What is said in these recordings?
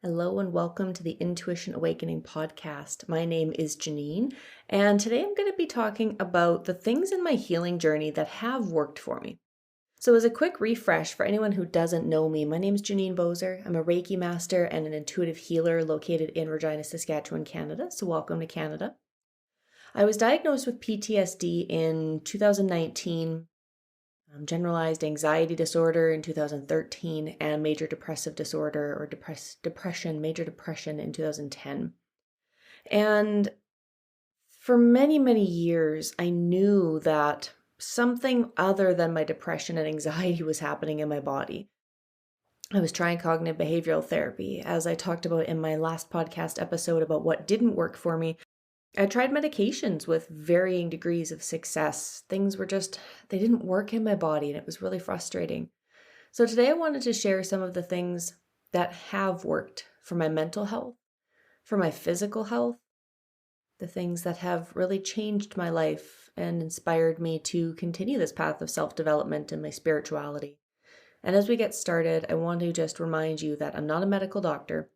Hello and welcome to the Intuition Awakening podcast. My name is Janine, and today I'm going to be talking about the things in my healing journey that have worked for me. So, as a quick refresh for anyone who doesn't know me, my name is Janine Bozer. I'm a Reiki master and an intuitive healer located in Regina, Saskatchewan, Canada. So, welcome to Canada. I was diagnosed with PTSD in 2019. Generalized anxiety disorder in 2013, and major depressive disorder or major depression in 2010. And for many, many years, I knew that something other than my depression and anxiety was happening in my body. I was trying cognitive behavioral therapy, as I talked about in my last podcast episode about what didn't work for me. I tried medications with varying degrees of success. Things were they didn't work in my body, and it was really frustrating. So today I wanted to share some of the things that have worked for my mental health, for my physical health, the things that have really changed my life and inspired me to continue this path of self-development and my spirituality. And as we get started, I want to just remind you that I'm not a medical doctor.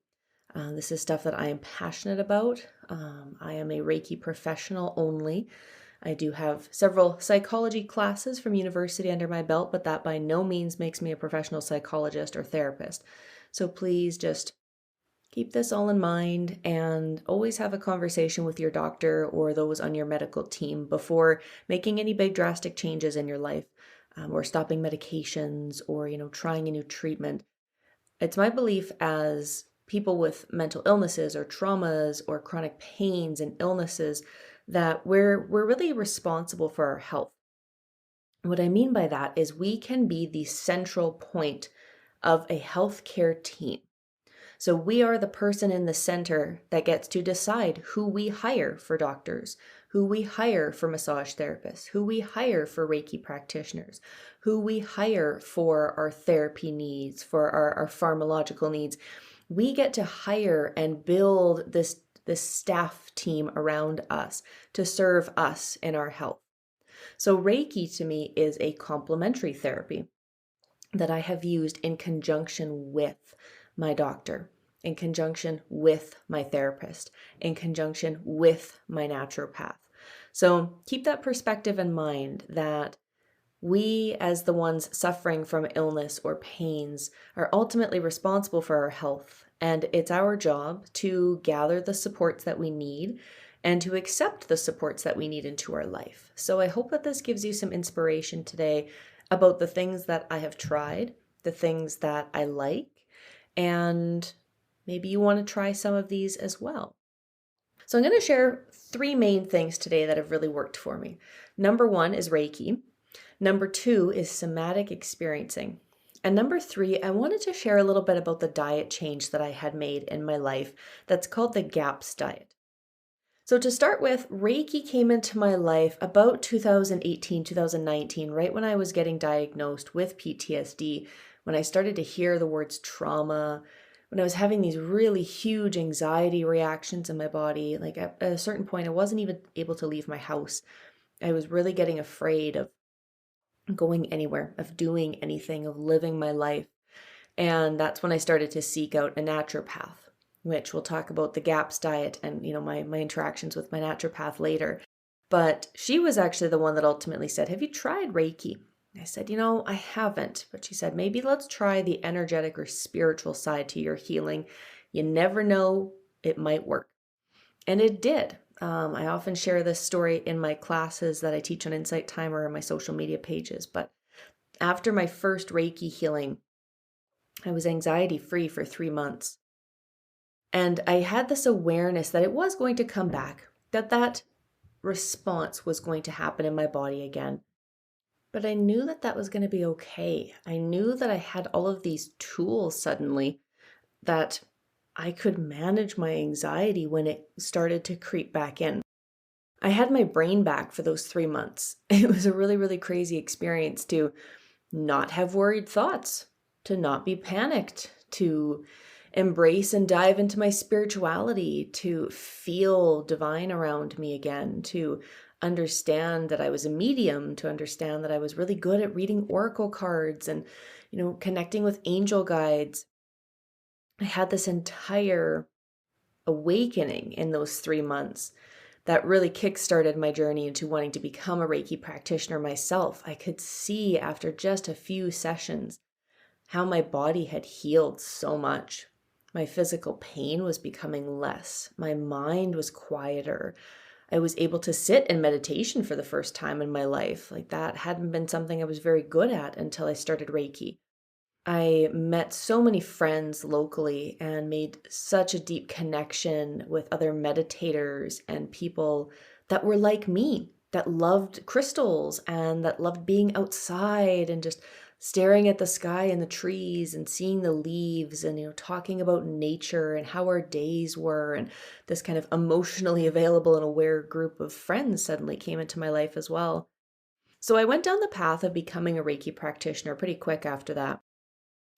This is stuff that I am passionate about. I am a Reiki professional only. I do have several psychology classes from university under my belt, but that by no means makes me a professional psychologist or therapist. So please just keep this all in mind and always have a conversation with your doctor or those on your medical team before making any big drastic changes in your life, or stopping medications or, trying a new treatment. It's my belief as people with mental illnesses or traumas or chronic pains and illnesses that we're really responsible for our health. What I mean by that is we can be the central point of a healthcare team. So we are the person in the center that gets to decide who we hire for doctors, who we hire for massage therapists, who we hire for Reiki practitioners, who we hire for our therapy needs, for our pharmacological needs. We get to hire and build this staff team around us to serve us in our health. So Reiki to me is a complementary therapy that I have used in conjunction with my doctor, in conjunction with my therapist, in conjunction with my naturopath. So keep that perspective in mind that we, as the ones suffering from illness or pains, are ultimately responsible for our health, and it's our job to gather the supports that we need and to accept the supports that we need into our life. So I hope that this gives you some inspiration today about the things that I have tried, the things that I like, and maybe you want to try some of these as well. So I'm going to share 3 main things today that have really worked for me. Number 1 is Reiki. Number 2 is somatic experiencing. And number 3, I wanted to share a little bit about the diet change that I had made in my life that's called the GAPS diet. So to start with, Reiki came into my life about 2018, 2019, right when I was getting diagnosed with PTSD, when I started to hear the words trauma, when I was having these really huge anxiety reactions in my body. Like at a certain point, I wasn't even able to leave my house. I was really getting afraid of going anywhere, of doing anything, of living my life. And that's when I started to seek out a naturopath, which we'll talk about the GAPS diet and, my interactions with my naturopath later. But she was actually the one that ultimately said, "Have you tried Reiki?" I said, "I haven't." But she said, "Maybe let's try the energetic or spiritual side to your healing. You never know, it might work." And it did. I often share this story in my classes that I teach on Insight Timer and my social media pages. But after my first Reiki healing, I was anxiety free for 3 months. And I had this awareness that it was going to come back, that response was going to happen in my body again. But I knew that was going to be okay. I knew that I had all of these tools suddenly that I could manage my anxiety when it started to creep back in. I had my brain back for those 3 months. It was a really, really crazy experience to not have worried thoughts, to not be panicked, to embrace and dive into my spirituality, to feel divine around me again, to understand that I was a medium, to understand that I was really good at reading oracle cards and, connecting with angel guides. I had this entire awakening in those 3 months that really kickstarted my journey into wanting to become a Reiki practitioner myself. I could see after just a few sessions how my body had healed so much. My physical pain was becoming less. My mind was quieter. I was able to sit in meditation for the first time in my life. Like that hadn't been something I was very good at until I started Reiki. I met so many friends locally and made such a deep connection with other meditators and people that were like me, that loved crystals and that loved being outside and just staring at the sky and the trees and seeing the leaves and talking about nature and how our days were. And this kind of emotionally available and aware group of friends suddenly came into my life as well. So I went down the path of becoming a Reiki practitioner pretty quick after that.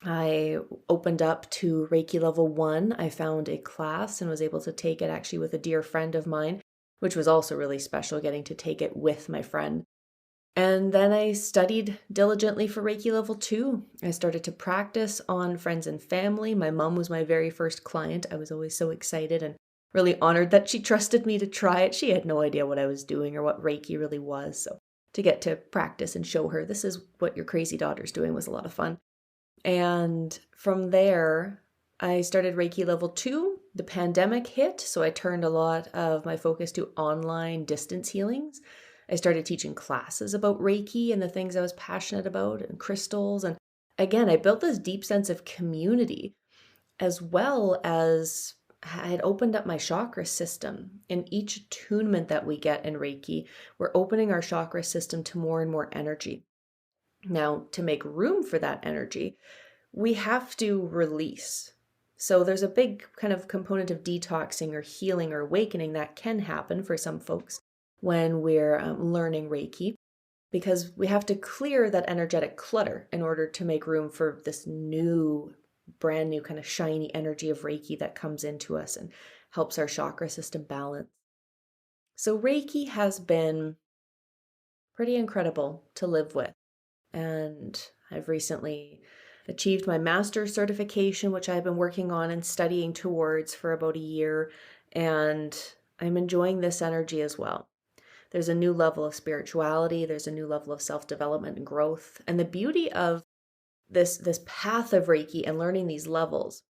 I opened up to Reiki level 1. I found a class and was able to take it actually with a dear friend of mine, which was also really special, getting to take it with my friend. And then I studied diligently for Reiki level 2. I started to practice on friends and family. My mom was my very first client. I was always so excited and really honored that she trusted me to try it. She had no idea what I was doing or what Reiki really was. So to get to practice and show her this is what your crazy daughter's doing was a lot of fun. And from there, I started Reiki level 2. The pandemic hit, so I turned a lot of my focus to online distance healings. I started teaching classes about Reiki and the things I was passionate about and crystals. And again, I built this deep sense of community as well as I had opened up my chakra system. In each attunement that we get in Reiki, we're opening our chakra system to more and more energy. Now, to make room for that energy, we have to release. So there's a big kind of component of detoxing or healing or awakening that can happen for some folks when we're learning Reiki, because we have to clear that energetic clutter in order to make room for this new, brand new kind of shiny energy of Reiki that comes into us and helps our chakra system balance. So Reiki has been pretty incredible to live with. And I've recently achieved my master's certification, which I've been working on and studying towards for about a year. And I'm enjoying this energy as well. There's a new level of spirituality. There's a new level of self-development and growth. And the beauty of this path of Reiki and learning these levels,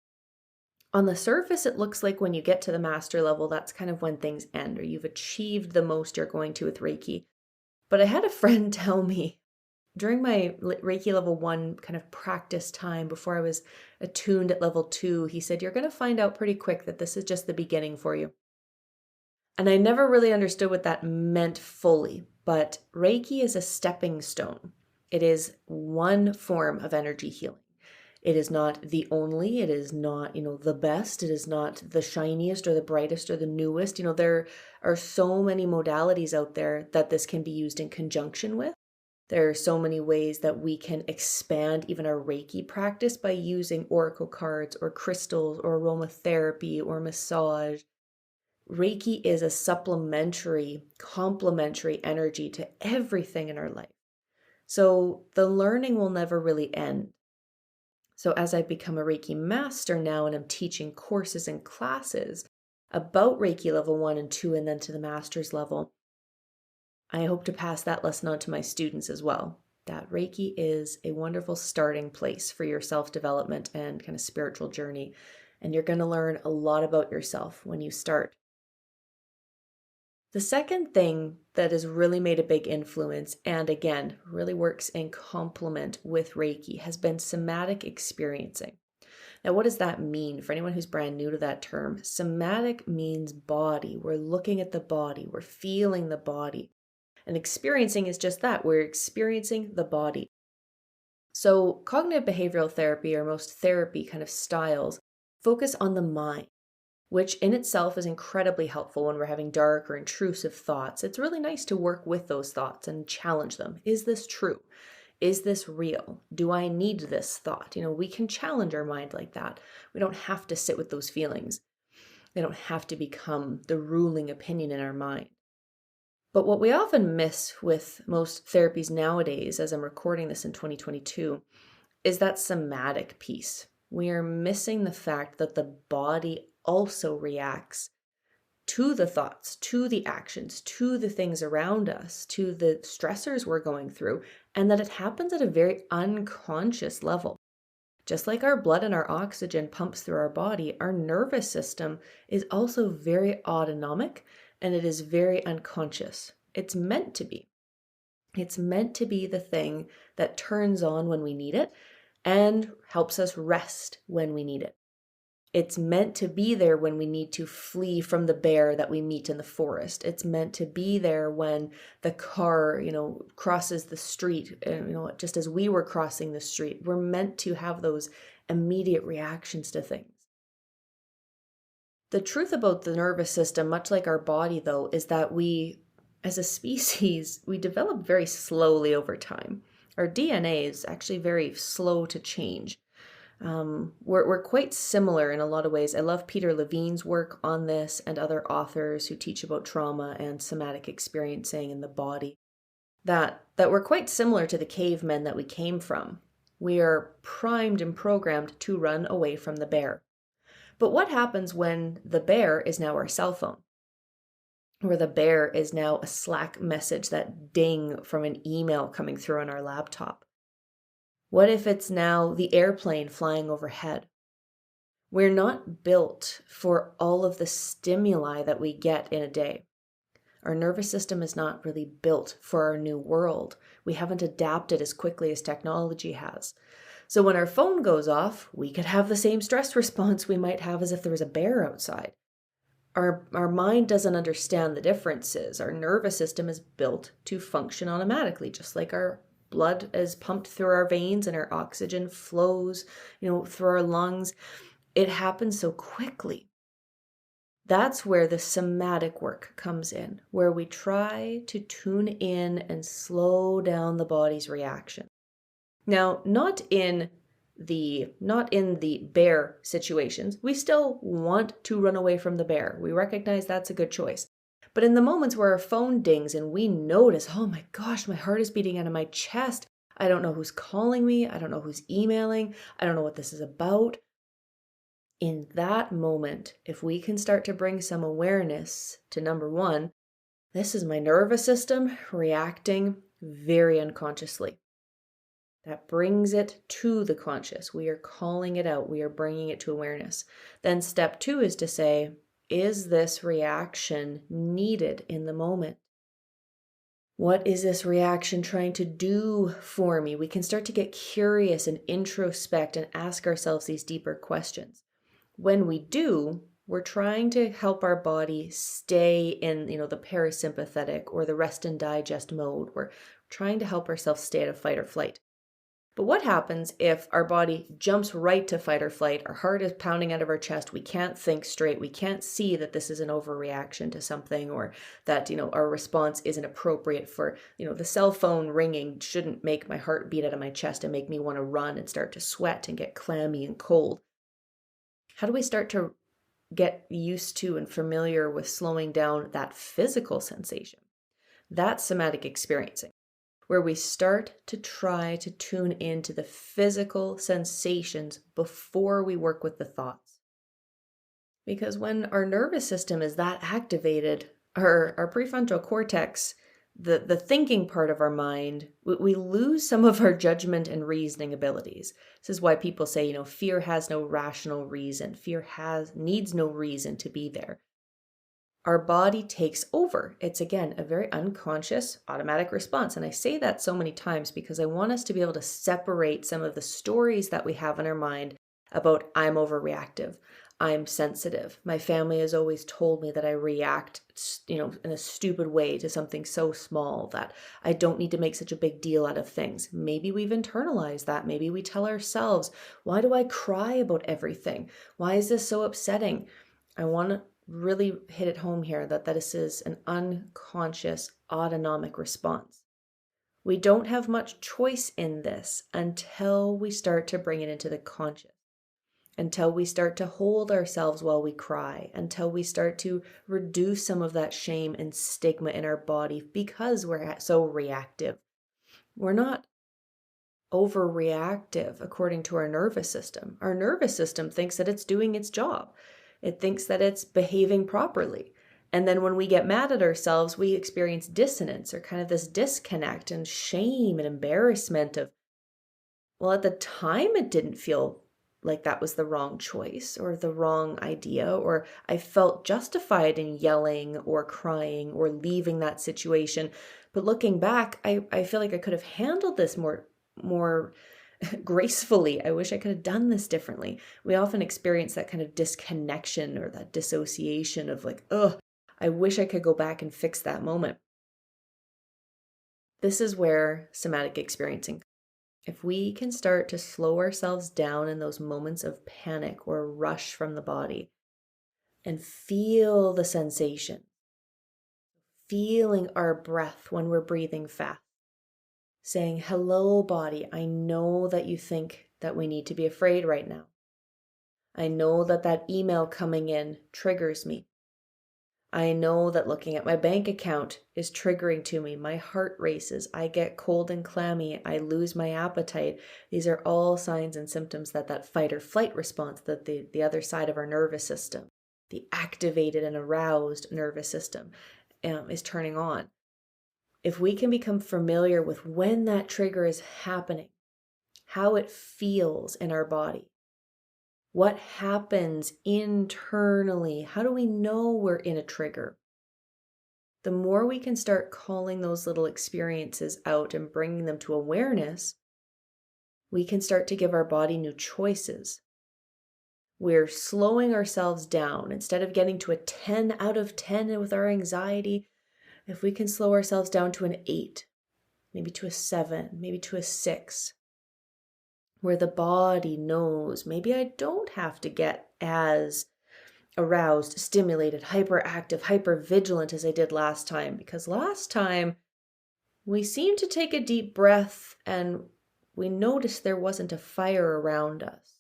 on the surface, it looks like when you get to the master level, that's kind of when things end or you've achieved the most you're going to with Reiki. But I had a friend tell me during my Reiki level 1 kind of practice time before I was attuned at level 2, he said, you're going to find out pretty quick that this is just the beginning for you. And I never really understood what that meant fully, but Reiki is a stepping stone. It is one form of energy healing. It is not the only, it is not, the best, it is not the shiniest or the brightest or the newest. There are so many modalities out there that this can be used in conjunction with. There are so many ways that we can expand even our Reiki practice by using oracle cards or crystals or aromatherapy or massage. Reiki is a supplementary, complementary energy to everything in our life. So the learning will never really end. So as I become a Reiki master now and I'm teaching courses and classes about Reiki level 1 and 2 and then to the master's level, I hope to pass that lesson on to my students as well, that Reiki is a wonderful starting place for your self-development and kind of spiritual journey. And you're going to learn a lot about yourself when you start. The second thing that has really made a big influence, and again, really works in complement with Reiki, has been somatic experiencing. Now, what does that mean for anyone who's brand new to that term? Somatic means body. We're looking at the body. We're feeling the body. And experiencing is just that. We're experiencing the body. So cognitive behavioral therapy, or most therapy kind of styles, focus on the mind, which in itself is incredibly helpful when we're having dark or intrusive thoughts. It's really nice to work with those thoughts and challenge them. Is this true? Is this real? Do I need this thought? We can challenge our mind like that. We don't have to sit with those feelings. They don't have to become the ruling opinion in our mind. But what we often miss with most therapies nowadays, as I'm recording this in 2022, is that somatic piece. We are missing the fact that the body also reacts to the thoughts, to the actions, to the things around us, to the stressors we're going through, and that it happens at a very unconscious level. Just like our blood and our oxygen pumps through our body, our nervous system is also very autonomic and it is very unconscious. It's meant to be. It's meant to be the thing that turns on when we need it and helps us rest when we need it. It's meant to be there when we need to flee from the bear that we meet in the forest. It's meant to be there when the car, crosses the street, just as we were crossing the street. We're meant to have those immediate reactions to things. The truth about the nervous system, much like our body though, is that we, as a species, we develop very slowly over time. Our DNA is actually very slow to change. We're quite similar in a lot of ways. I love Peter Levine's work on this and other authors who teach about trauma and somatic experiencing in the body. That we're quite similar to the cavemen that we came from. We are primed and programmed to run away from the bear. But what happens when the bear is now our cell phone? Or the bear is now a Slack message, that ding from an email coming through on our laptop? What if it's now the airplane flying overhead? We're not built for all of the stimuli that we get in a day. Our nervous system is not really built for our new world. We haven't adapted as quickly as technology has. So when our phone goes off, we could have the same stress response we might have as if there was a bear outside. Our mind doesn't understand the differences. Our nervous system is built to function automatically, just like our blood is pumped through our veins and our oxygen flows, through our lungs. It happens so quickly. That's where the somatic work comes in, where we try to tune in and slow down the body's reaction. Now, not in the bear situations. We still want to run away from the bear. We recognize that's a good choice. But in the moments where our phone dings and we notice, oh my gosh, my heart is beating out of my chest. I don't know who's calling me. I don't know who's emailing. I don't know what this is about. In that moment, if we can start to bring some awareness to number one, this is my nervous system reacting very unconsciously. That brings it to the conscious. We are calling it out. We are bringing it to awareness. Then step two is to say, is this reaction needed in the moment? What is this reaction trying to do for me? We can start to get curious and introspect and ask ourselves these deeper questions. When we do, we're trying to help our body stay in, the parasympathetic or the rest and digest mode. We're trying to help ourselves stay out of fight or flight. But what happens if our body jumps right to fight or flight? Our heart is pounding out of our chest. We can't think straight. We can't see that this is an overreaction to something, or that, our response isn't appropriate for, the cell phone ringing shouldn't make my heart beat out of my chest and make me want to run and start to sweat and get clammy and cold. How do we start to get used to and familiar with slowing down that physical sensation? That's somatic experiencing, where we start to try to tune into the physical sensations before we work with the thoughts. Because when our nervous system is that activated, our prefrontal cortex, the thinking part of our mind, we lose some of our judgment and reasoning abilities. This is why people say, fear has no rational reason. Fear needs no reason to be there. Our body takes over. It's, again, a very unconscious automatic response. And I say that so many times because I want us to be able to separate some of the stories that we have in our mind about I'm overreactive, I'm sensitive. My family has always told me that I react, in a stupid way to something so small, that I don't need to make such a big deal out of things. Maybe we've internalized that. Maybe we tell ourselves, why do I cry about everything? Why is this so upsetting? I want to really hit it home here that this is an unconscious autonomic response. We don't have much choice in this until we start to bring it into the conscious, until we start to hold ourselves while we cry, until we start to reduce some of that shame and stigma in our body because we're so reactive. We're not overreactive according to our nervous system. Our nervous system thinks that it's doing its job. It thinks that it's behaving properly. And then when we get mad at ourselves, we experience dissonance or kind of this disconnect and shame and embarrassment of, well, at the time it didn't feel like that was the wrong choice or the wrong idea, or I felt justified in yelling or crying or leaving that situation. But looking back, I feel like I could have handled this more gracefully. I wish I could have done this differently. We often experience that kind of disconnection or that dissociation of like, ugh, I wish I could go back and fix that moment. This is where somatic experiencing. If we can start to slow ourselves down in those moments of panic or rush from the body and feel the sensation, feeling our breath when we're breathing fast, saying, hello, body, I know that you think that we need to be afraid right now. I know that that email coming in triggers me. I know that looking at my bank account is triggering to me. My heart races. I get cold and clammy. I lose my appetite. These are all signs and symptoms that fight or flight response, that the other side of our nervous system, the activated and aroused nervous system, is turning on. If we can become familiar with when that trigger is happening, how it feels in our body, what happens internally, how do we know we're in a trigger? The more we can start calling those little experiences out and bringing them to awareness, we can start to give our body new choices. We're slowing ourselves down. Instead of getting to a 10 out of 10 with our anxiety, if we can slow ourselves down to an 8, maybe to a 7, maybe to a 6, where the body knows maybe I don't have to get as aroused, stimulated, hyperactive, hypervigilant as I did last time. Because last time we seemed to take a deep breath and we noticed there wasn't a fire around us.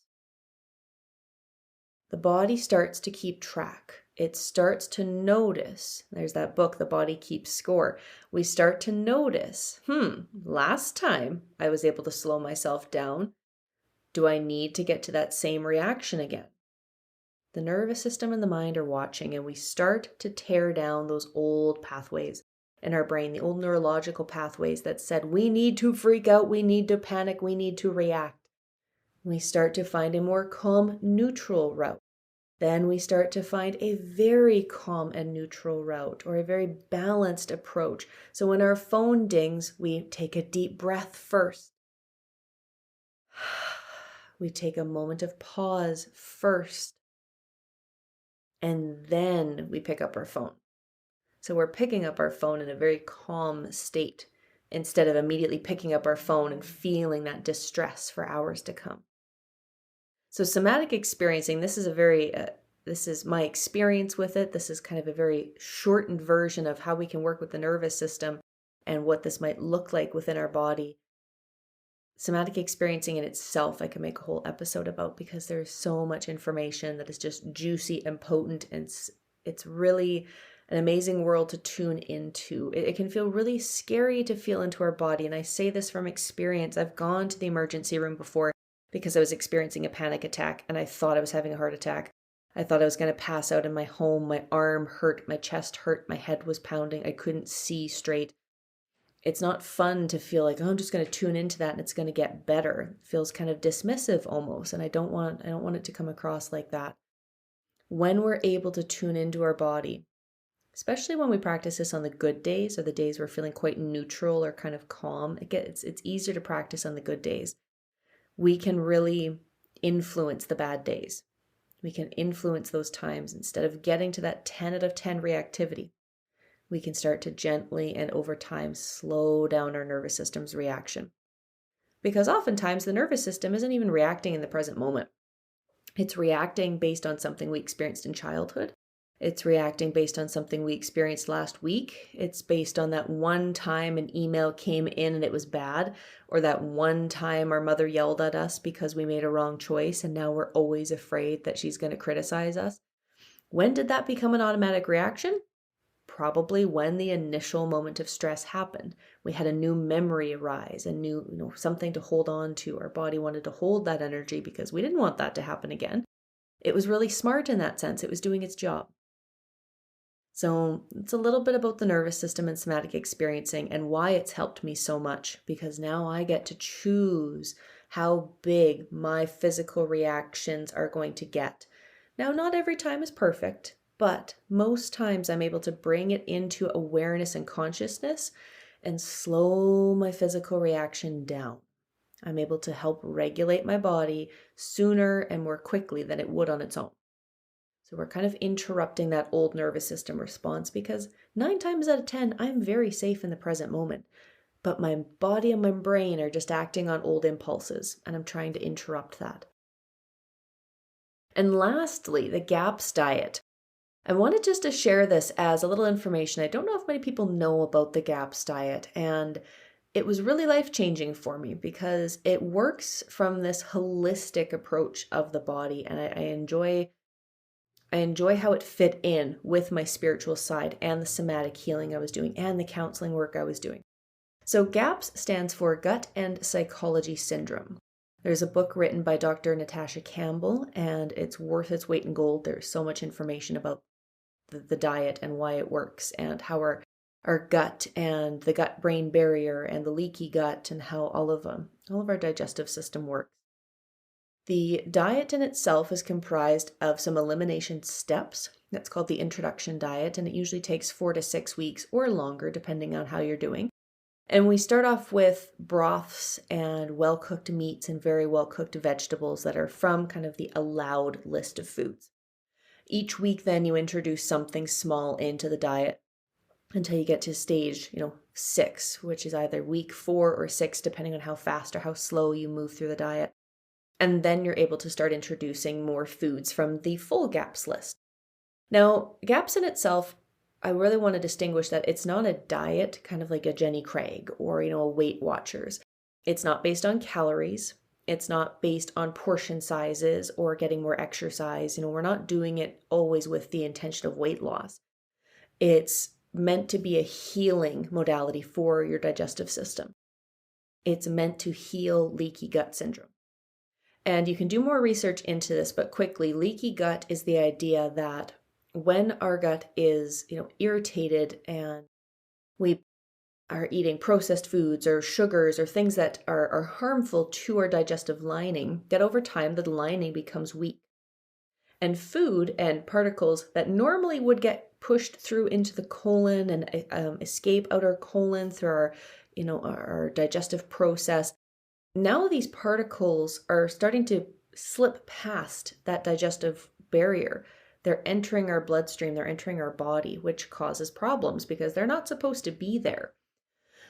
The body starts to keep track. It starts to notice. There's that book, The Body Keeps Score. We start to notice, last time I was able to slow myself down. Do I need to get to that same reaction again? The nervous system and the mind are watching, and we start to tear down those old pathways in our brain, the old neurological pathways that said we need to freak out, we need to panic, we need to react. We start to find a more calm, neutral route. Then we start to find a very calm and neutral route, or a very balanced approach. So when our phone dings, we take a deep breath first. We take a moment of pause first, and then we pick up our phone. So we're picking up our phone in a very calm state instead of immediately picking up our phone and feeling that distress for hours to come. So somatic experiencing, this is my experience with it. This is kind of a very shortened version of how we can work with the nervous system and what this might look like within our body. Somatic experiencing in itself, I can make a whole episode about, because there's so much information that is just juicy and potent, and it's really an amazing world to tune into. It can feel really scary to feel into our body, and I say this from experience. I've gone to the emergency room before because I was experiencing a panic attack, and I thought I was having a heart attack. I thought I was going to pass out in my home. My arm hurt, my chest hurt, my head was pounding. I couldn't see straight. It's not fun to feel like, oh, I'm just going to tune into that and it's going to get better. It feels kind of dismissive almost, and I don't want it to come across like that. When we're able to tune into our body, especially when we practice this on the good days, or the days we're feeling quite neutral or kind of calm, it's easier to practice on the good days. We can really influence the bad days. We can influence those times. Instead of getting to that 10 out of 10 reactivity, we can start to gently and over time slow down our nervous system's reaction. Because oftentimes the nervous system isn't even reacting in the present moment. It's reacting based on something we experienced in childhood. It's reacting based on something we experienced last week. It's based on that one time an email came in and it was bad, or that one time our mother yelled at us because we made a wrong choice and now we're always afraid that she's going to criticize us. When did that become an automatic reaction? probably when the initial moment of stress happened. We had a new memory arise, a new, something to hold on to. Our body wanted to hold that energy because we didn't want that to happen again. It was really smart in that sense. It was doing its job. So it's a little bit about the nervous system and somatic experiencing and why it's helped me so much, because now I get to choose how big my physical reactions are going to get. Now, not every time is perfect, but most times I'm able to bring it into awareness and consciousness and slow my physical reaction down. I'm able to help regulate my body sooner and more quickly than it would on its own. So we're kind of interrupting that old nervous system response, because 9 times out of 10, I'm very safe in the present moment. But my body and my brain are just acting on old impulses, and I'm trying to interrupt that. And lastly, the GAPS diet. I wanted just to share this as a little information. I don't know if many people know about the GAPS diet, and it was really life-changing for me because it works from this holistic approach of the body, and I enjoy how it fit in with my spiritual side and the somatic healing I was doing and the counseling work I was doing. So GAPS stands for Gut and Psychology Syndrome. There's a book written by Dr. Natasha Campbell, and it's worth its weight in gold. There's so much information about the diet and why it works, and how our gut and the gut-brain barrier and the leaky gut, and how all of our digestive system works. The diet in itself is comprised of some elimination steps. That's called the introduction diet, and it usually takes 4 to 6 weeks or longer, depending on how you're doing. And we start off with broths and well-cooked meats and very well-cooked vegetables that are from kind of the allowed list of foods. Each week, then, you introduce something small into the diet until you get to stage, 6, which is either week 4 or 6, depending on how fast or how slow you move through the diet. And then you're able to start introducing more foods from the full GAPS list. Now, GAPS in itself, I really want to distinguish that it's not a diet, kind of like a Jenny Craig or, a Weight Watchers. It's not based on calories. It's not based on portion sizes or getting more exercise. We're not doing it always with the intention of weight loss. It's meant to be a healing modality for your digestive system. It's meant to heal leaky gut syndrome. And you can do more research into this, but quickly, leaky gut is the idea that when our gut is, irritated and we are eating processed foods or sugars or things that are harmful to our digestive lining, that over time the lining becomes weak. And food and particles that normally would get pushed through into the colon and escape out our colon through our digestive process. Now these particles are starting to slip past that digestive barrier. They're entering our bloodstream, they're entering our body, which causes problems because they're not supposed to be there.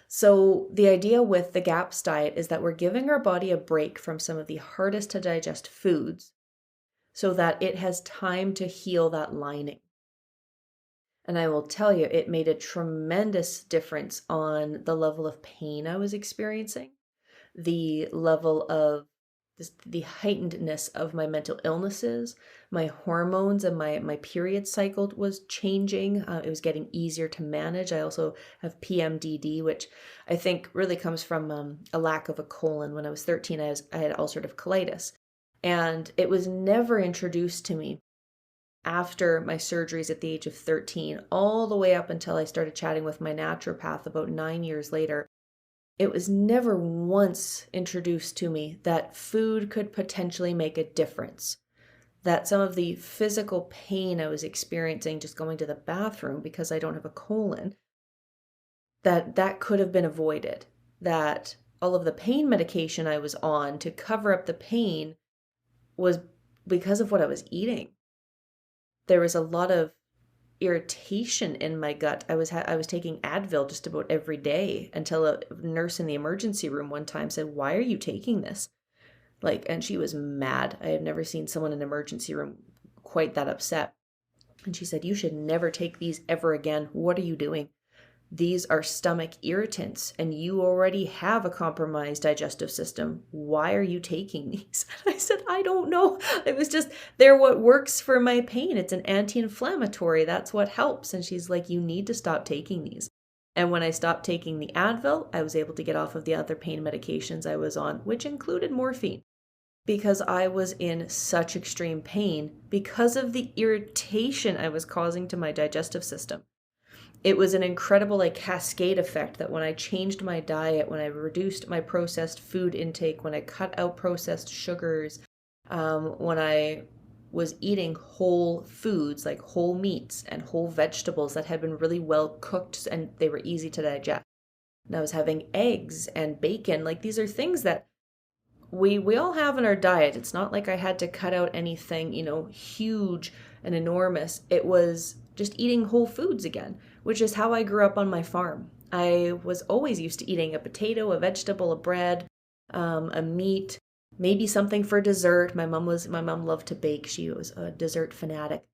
So the idea with the GAPS diet is that we're giving our body a break from some of the hardest to digest foods so that it has time to heal that lining. And I will tell you, it made a tremendous difference on the level of pain I was experiencing, the level of the heightenedness of my mental illnesses, my hormones, and my period cycle was changing. It was getting easier to manage. I also have PMDD, which I think really comes from a lack of a colon. When I was 13, I had ulcerative colitis, and it was never introduced to me after my surgeries at the age of 13, all the way up until I started chatting with my naturopath about 9 years later. It was never once introduced to me that food could potentially make a difference, that some of the physical pain I was experiencing just going to the bathroom because I don't have a colon, that could have been avoided, that all of the pain medication I was on to cover up the pain was because of what I was eating. There was a lot of irritation in my gut. I was taking Advil just about every day until a nurse in the emergency room one time said, "Why are you taking this?" And she was mad. I had never seen someone in an emergency room quite that upset. And she said, "You should never take these ever again. What are you doing?" these are stomach irritants and you already have a compromised digestive system. Why are you taking these? And I said, I don't know. It was just, they're what works for my pain. It's an anti-inflammatory. That's what helps. And she's like, you need to stop taking these. And when I stopped taking the Advil, I was able to get off of the other pain medications I was on, which included morphine, because I was in such extreme pain because of the irritation I was causing to my digestive system. It was an incredible cascade effect that when I changed my diet, when I reduced my processed food intake, when I cut out processed sugars, when I was eating whole foods like whole meats and whole vegetables that had been really well cooked and they were easy to digest. And I was having eggs and bacon. These are things that we all have in our diet. It's not like I had to cut out anything, huge and enormous. It was just eating whole foods again, which is how I grew up on my farm. I was always used to eating a potato, a vegetable, a bread, a meat, maybe something for dessert. My mom loved to bake. She was a dessert fanatic.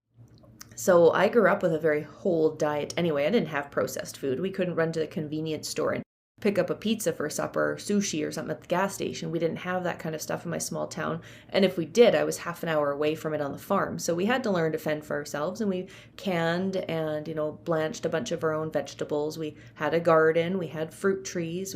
So I grew up with a very whole diet. Anyway, I didn't have processed food. We couldn't run to the convenience store and pick up a pizza for supper or sushi or something at the gas station. We didn't have that kind of stuff in my small town. And if we did, I was half an hour away from it on the farm. So we had to learn to fend for ourselves, and we canned and, blanched a bunch of our own vegetables. We had a garden, we had fruit trees.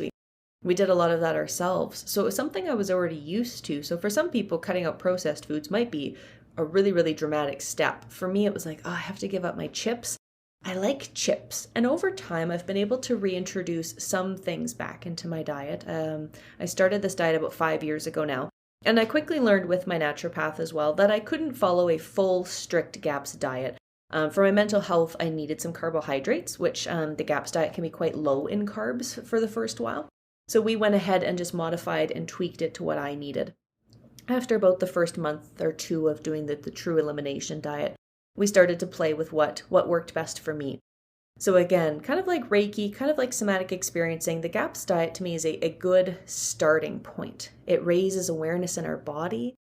We did a lot of that ourselves. So it was something I was already used to. So for some people, cutting out processed foods might be a really, really dramatic step. For me, it was like, I have to give up my chips. I like chips, and over time I've been able to reintroduce some things back into my diet. I started this diet about 5 years ago now, and I quickly learned with my naturopath as well that I couldn't follow a full strict GAPS diet. For my mental health, I needed some carbohydrates, which the GAPS diet can be quite low in carbs for the first while. So we went ahead and just modified and tweaked it to what I needed. After about the first month or two of doing the true elimination diet, we started to play with what worked best for me. So again, kind of like Reiki, kind of like somatic experiencing, the GAPS diet to me is a good starting point. It raises awareness in our body.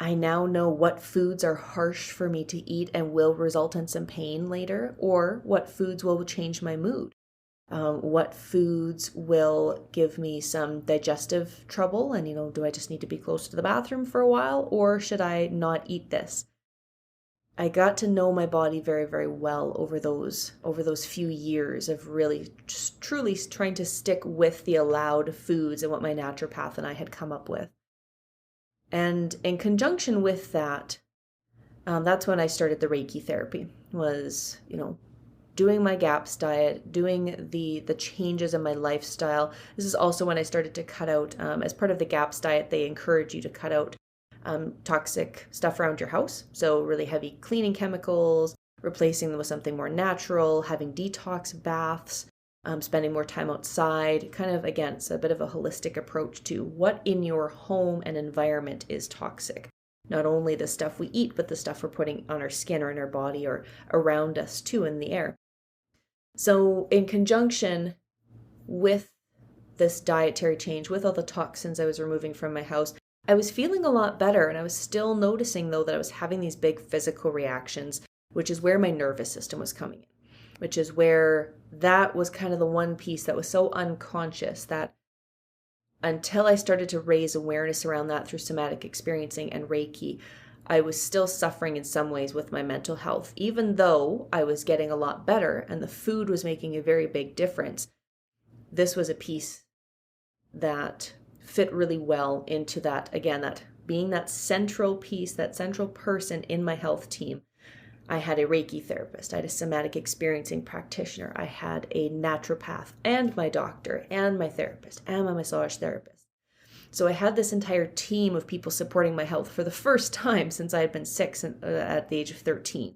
I now know what foods are harsh for me to eat and will result in some pain later, or what foods will change my mood. What foods will give me some digestive trouble, and do I just need to be close to the bathroom for a while, or should I not eat this? I got to know my body very, very well over those few years of really just truly trying to stick with the allowed foods and what my naturopath and I had come up with. And in conjunction with that, that's when I started the Reiki therapy, was, doing my GAPS diet, doing the changes in my lifestyle. This is also when I started to cut out, as part of the GAPS diet, they encourage you to cut out toxic stuff around your house. So really heavy cleaning chemicals, replacing them with something more natural, having detox baths, spending more time outside. Kind of, again, it's a bit of a holistic approach to what in your home and environment is toxic. Not only the stuff we eat, but the stuff we're putting on our skin or in our body or around us too in the air. So in conjunction with this dietary change, with all the toxins I was removing from my house, I was feeling a lot better, and I was still noticing, though, that I was having these big physical reactions, which is where my nervous system was coming in, which is where that was kind of the one piece that was so unconscious that until I started to raise awareness around that through somatic experiencing and Reiki, I was still suffering in some ways with my mental health, even though I was getting a lot better and the food was making a very big difference. This was a piece that fit really well into that, again, that being that central piece, that central person in my health team. I had a Reiki therapist, I had a somatic experiencing practitioner, I had a naturopath and my doctor and my therapist and my massage therapist. So I had this entire team of people supporting my health for the first time since I had been sick at the age of 13.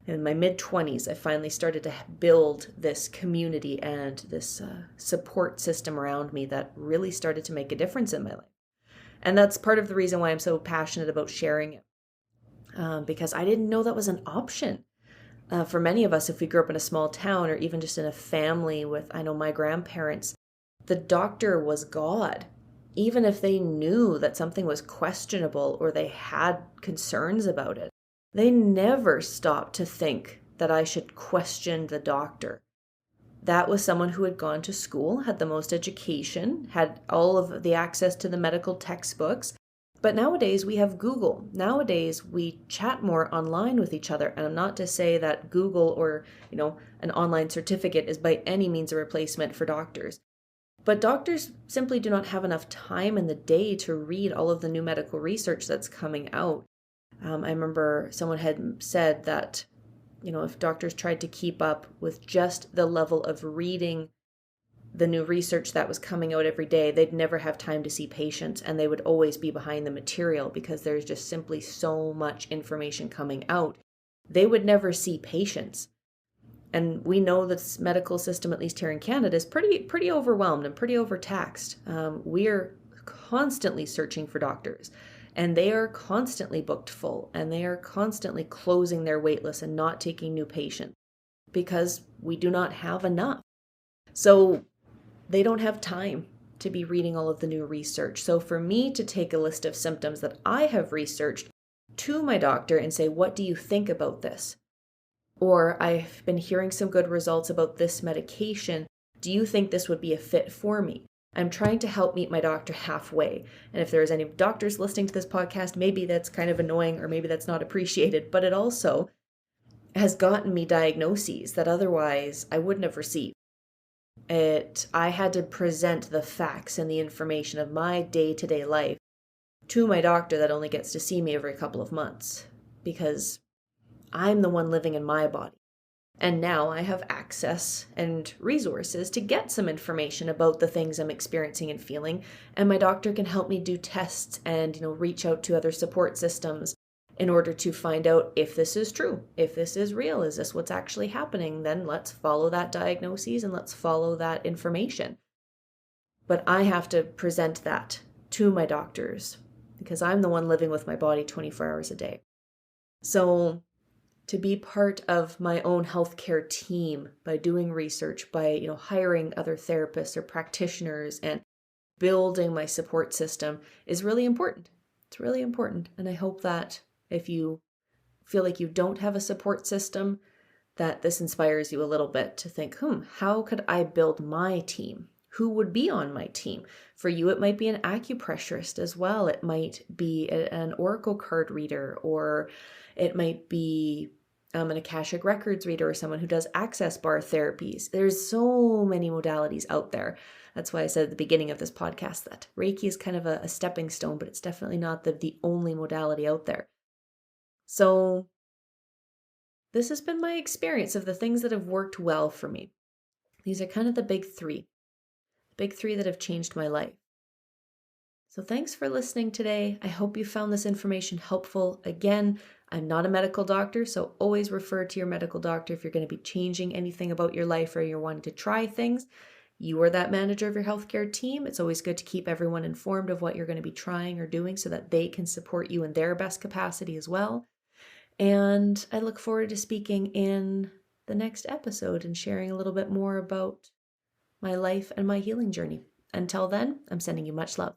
In my mid-20s, I finally started to build this community and this support system around me that really started to make a difference in my life. And that's part of the reason why I'm so passionate about sharing it, because I didn't know that was an option. For many of us, if we grew up in a small town or even just in a family with, I know my grandparents, the doctor was God. Even if they knew that something was questionable or they had concerns about it, they never stopped to think that I should question the doctor. that was someone who had gone to school, had the most education, had all of the access to the medical textbooks. But nowadays we have Google. Nowadays we chat more online with each other. And I'm not to say that Google or, an online certificate is by any means a replacement for doctors. But doctors simply do not have enough time in the day to read all of the new medical research that's coming out. I remember someone had said that, if doctors tried to keep up with just the level of reading the new research that was coming out every day, they'd never have time to see patients, and they would always be behind the material because there's just simply so much information coming out. They would never see patients. And we know this medical system, at least here in Canada, is pretty overwhelmed and pretty overtaxed. We're constantly searching for doctors, and they are constantly booked full, and they are constantly closing their wait lists and not taking new patients because we do not have enough. So they don't have time to be reading all of the new research. So for me to take a list of symptoms that I have researched to my doctor and say, what do you think about this? Or I've been hearing some good results about this medication. Do you think this would be a fit for me? I'm trying to help meet my doctor halfway. And if there's any doctors listening to this podcast, maybe that's kind of annoying or maybe that's not appreciated, but it also has gotten me diagnoses that otherwise I wouldn't have received. I had to present the facts and the information of my day-to-day life to my doctor that only gets to see me every couple of months because I'm the one living in my body. And now I have access and resources to get some information about the things I'm experiencing and feeling. And my doctor can help me do tests and, reach out to other support systems in order to find out if this is true, if this is real, is this what's actually happening? Then let's follow that diagnosis and let's follow that information. But I have to present that to my doctors because I'm the one living with my body 24 hours a day. So to be part of my own healthcare team by doing research, by hiring other therapists or practitioners and building my support system is really important. It's really important. And I hope that if you feel like you don't have a support system, that this inspires you a little bit to think, how could I build my team? Who would be on my team? For you, it might be an acupressurist as well. It might be an oracle card reader, or it might be an Akashic Records reader or someone who does access bar therapies. There's so many modalities out there. That's why I said at the beginning of this podcast that Reiki is kind of a stepping stone, but it's definitely not the only modality out there. So this has been my experience of the things that have worked well for me. These are kind of the big three that have changed my life. So thanks for listening today. I hope you found this information helpful. Again, I'm not a medical doctor, so always refer to your medical doctor if you're going to be changing anything about your life or you're wanting to try things. You are that manager of your healthcare team. It's always good to keep everyone informed of what you're going to be trying or doing so that they can support you in their best capacity as well. And I look forward to speaking in the next episode and sharing a little bit more about my life and my healing journey. Until then, I'm sending you much love.